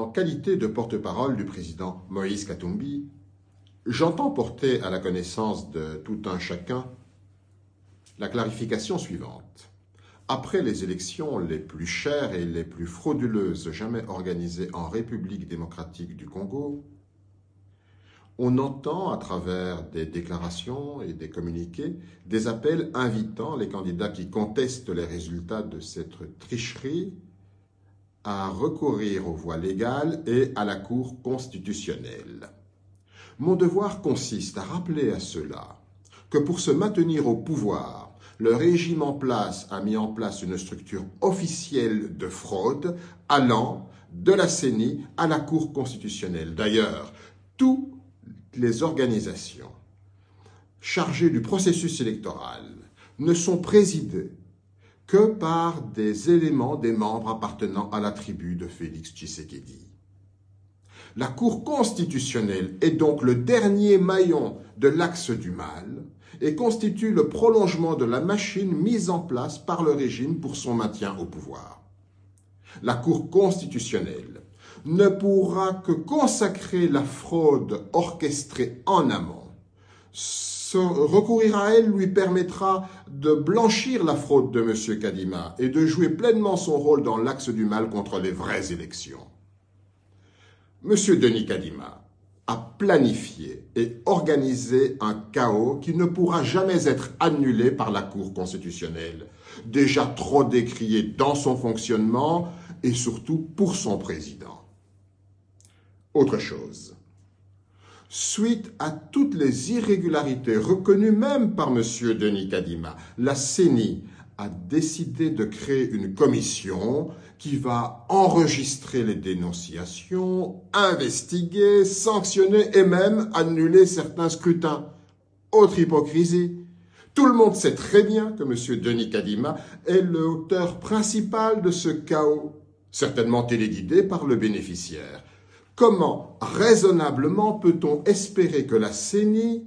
en qualité de porte-parole du président Moïse Katumbi, j'entends porter à la connaissance de tout un chacun la clarification suivante. Après les élections les plus chères et les plus frauduleuses jamais organisées en République démocratique du Congo, on entend à travers des déclarations et des communiqués des appels invitant les candidats qui contestent les résultats de cette tricherie à recourir aux voies légales et à la Cour constitutionnelle. Mon devoir consiste à rappeler à ceux-là que pour se maintenir au pouvoir, le régime en place a mis en place une structure officielle de fraude allant de la CENI à la Cour constitutionnelle. D'ailleurs, toutes les organisations chargées du processus électoral ne sont présidées que par des éléments, des membres appartenant à la tribu de Félix Tshisekedi. La Cour constitutionnelle est donc le dernier maillon de l'axe du mal et constitue le prolongement de la machine mise en place par le régime pour son maintien au pouvoir. La Cour constitutionnelle ne pourra que consacrer la fraude orchestrée en amont. Recourir à elle lui permettra de blanchir la fraude de M. Kadima et de jouer pleinement son rôle dans l'axe du mal contre les vraies élections. M. Denis Kadima a planifié et organisé un chaos qui ne pourra jamais être annulé par la Cour constitutionnelle, déjà trop décriée dans son fonctionnement et surtout pour son président. Autre chose. Suite à toutes les irrégularités reconnues même par M. Denis Kadima, la CENI a décidé de créer une commission qui va enregistrer les dénonciations, investiguer, sanctionner et même annuler certains scrutins. Autre hypocrisie. Tout le monde sait très bien que M. Denis Kadima est l'auteur principal de ce chaos, certainement téléguidé par le bénéficiaire. Comment raisonnablement peut-on espérer que la CENI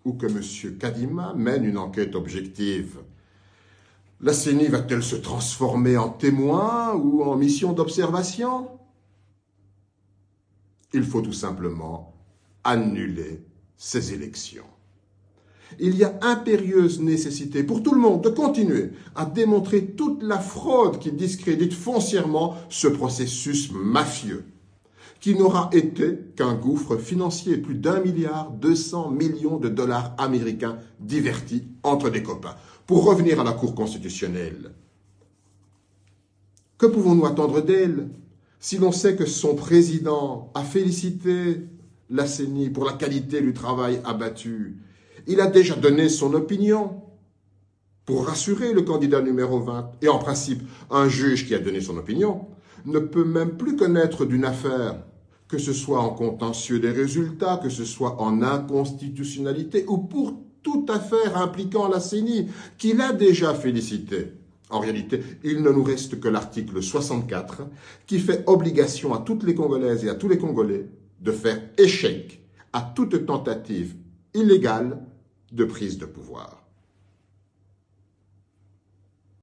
ou que M. Kadima mène une enquête objective? La CENI va-t-elle se transformer en témoin ou en mission d'observation? Il faut tout simplement annuler ces élections. Il y a impérieuse nécessité pour tout le monde de continuer à démontrer toute la fraude qui discrédite foncièrement ce processus mafieux, qui n'aura été qu'un gouffre financier, plus d'1,2 milliard de dollars américains divertis entre des copains. Pour revenir à la Cour constitutionnelle, que pouvons-nous attendre d'elle si l'on sait que son président a félicité la CENI pour la qualité du travail abattu? Il a déjà donné son opinion pour rassurer le candidat numéro 20. Et en principe, un juge qui a donné son opinion ne peut même plus connaître d'une affaire, que ce soit en contentieux des résultats, que ce soit en inconstitutionnalité ou pour toute affaire impliquant la CENI, qu'il a déjà félicité. En réalité, il ne nous reste que l'article 64 qui fait obligation à toutes les Congolaises et à tous les Congolais de faire échec à toute tentative illégale de prise de pouvoir.